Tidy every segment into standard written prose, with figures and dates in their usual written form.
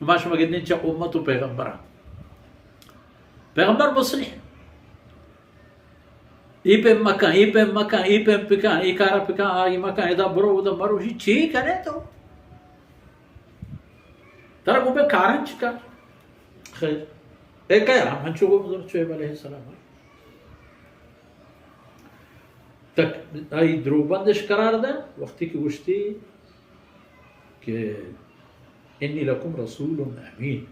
ما شما قدنين چا امت و پیغمبران پیغمبر مصلح ای پہ مکان ای پہ مکان ای پہ پکان ای کارا پکان آئی مکان ادا برو ادا مرو شی چی کرے تو ترا کو پہ کارن چکا خیر ایک ہے ہم چوگو مزر شعیب علیہ السلام تک آئی درو بندش قرار دا وقتی کی گوشتی کہ انی لکم رسول امین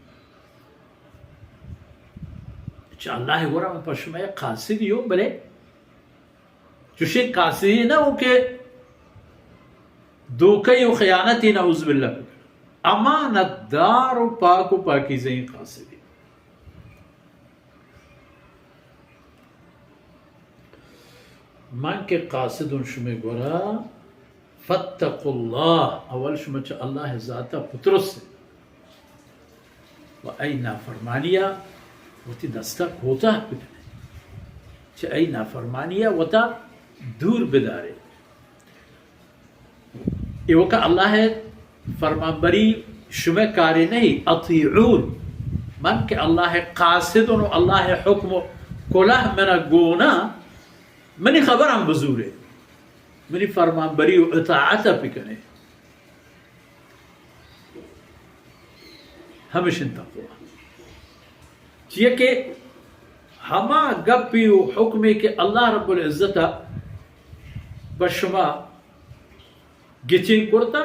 چا اللہ گورا میں پشمہ قاصدی ہوں بلے چوشی قاصدی نہ ہو کہ دوکئی و خیانتی نعوذ باللہ امانت دار و پاک و پاکیزیں قاصدی من کے قاصدون شمی گورا فتقوا اللہ اول شما چا اللہ ذاتا پترس سے و اینا فرمانیا وتی دستا کوتا بکنے چا اینا فرمانیا وتا دور بدارے یہ وقت اللہ فرمان بری شما کاری نہیں اطیعون من کہ اللہ قاصدون و اللہ حکم کلہ منا گونا منی خبر ہم بزورے منی فرمان بری و اطاعتا پکنے ہمیشن تقوی یہ کہ ہما گپی و حکمی کہ اللہ رب العزت بشما گچین کرتا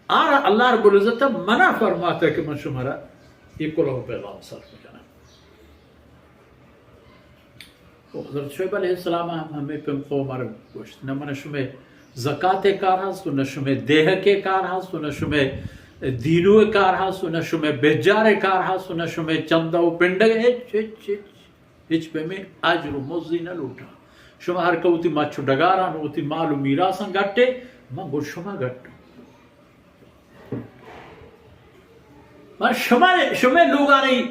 آرہ اللہ رب العزت منع فرماتا کہ من شمارا یہ کلہ پیغام صرف کرنا حضرت شعیب علیہ السلام ہمیں پہ قومر گوشت نہ من شمیں زکاة کار ہست و نہ شمیں دیہ کے کار ہست و نہ شمیں دینو کار ہست و نہ شمیں بیجار کار ہست و نہ شمیں چندہ و پنڈگ ہچ پہ میں عجر و مزی نہ لوٹا شما ہر کوتی مچو ڈگاران ہوتی مال و میراسن گٹے من گوش شما گٹو من شما لوگانی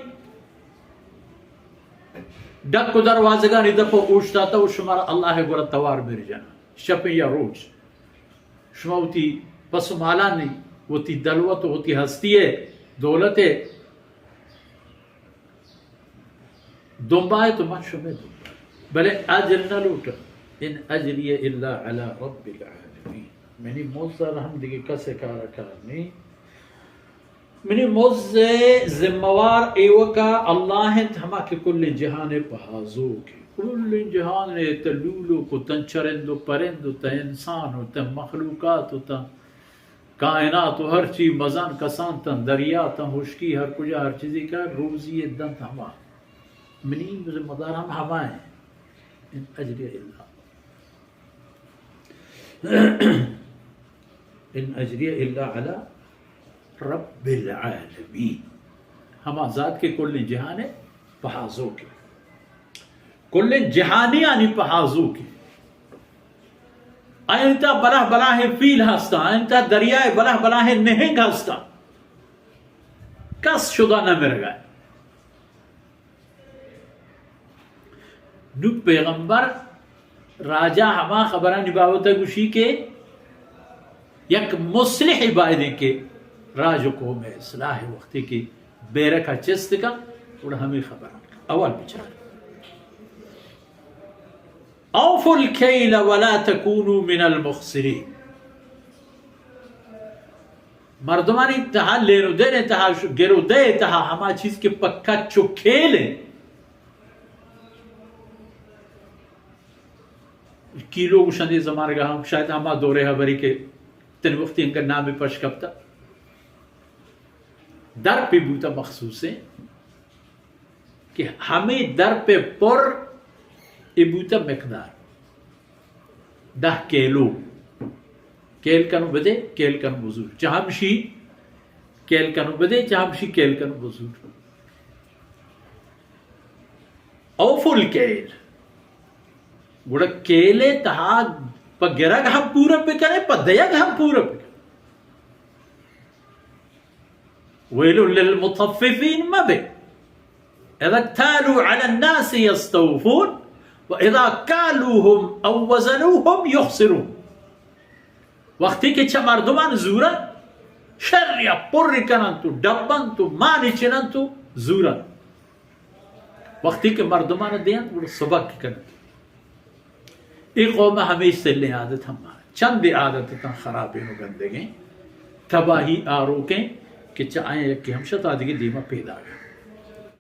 ڈک کو دروازگانی دفع اوشتا تا و شما اللہ گورا توار میری جانا شپیں یا روز شما ہوتی پس مالانی ہوتی دلوت ہوتی ہستی ہے دولت ہے دنبائے تو من شما دنبائے بلے اجر نہ لوٹا ان اجری الا علی رب العالمین منی موزہ رحم دیگے کسے کارا کرنی منی موزہ ذموار ایوکا اللہ ہما کے کل جہان پہازو کے کل جہان تلولو کو تن چرند و پرند و تن انسان و تن مخلوقات و تن کائنات و ہر چیز مزان کسان تن دریا تن خشکی ہر کجا ہر چیزی کا روزی دن ہما منی ذمہ دار ہم ہما ہیں ان اجری اللہ ان اجری اللہ علی رب العالمین ہما ذات کے کل جہان پہازو کے کل جہانی یعنی پہازو کے آئینتا بلہ بلاہ فیل ہستا آئینتا دریائے بلہ بلاہ نہنگ ہستا کس شدہ نہ مر گئے نو پیغمبر راجہ ہما خبرہ نباوتا گوشی کے یک مصلح عبادیں کے راج قوم اصلاح وقتی کی بیرکا چست کا اور ہمیں خبر اول بچار اوفوا الکیل ولا تکونوا من المخسرین مردمانی تہا لینو دینے تہا گرو دے تہا ہما چیز کے پکا چکھیلے کی لوگ شندی زمان گا ہم شاید ہما دورے ہبری کے تن وقتی ان کا نام پش کبتا در پہ بوتا مخصوص ہے کہ ہمیں در پہ پر بوتا مقدار 10 کیلو کیل کنو بدے کیل کنو بزرگ چاہمشی کیل کنو بدے چاہمشی کیل کنو بزرگ اوفوا الکیل گوڑا کیلے تہا پا گرگ ہم پورا پہ کرے پا دیگ ہم پورا پہ کرے ویل للمطففین مبے اذا اکتالوا علی الناس یستوفون وَإِذَا كَالُوهُمْ أَوْ وَزَنُوهُمْ يُخْسِرُونَ وقتی کہ چھ مردمان زورا شریا پر کنن تو ڈبن تو مانی چنن تو زورن وقتی کہ مردمان دیاں وہ سبق کنن ایک قوم ہمیش سے لیں عادت ہمارا چند عادت تن خرابین و گندگیں تباہی آروکیں کہ چاہیں کہ ہم شتا دیگی دیمہ پیدا گئے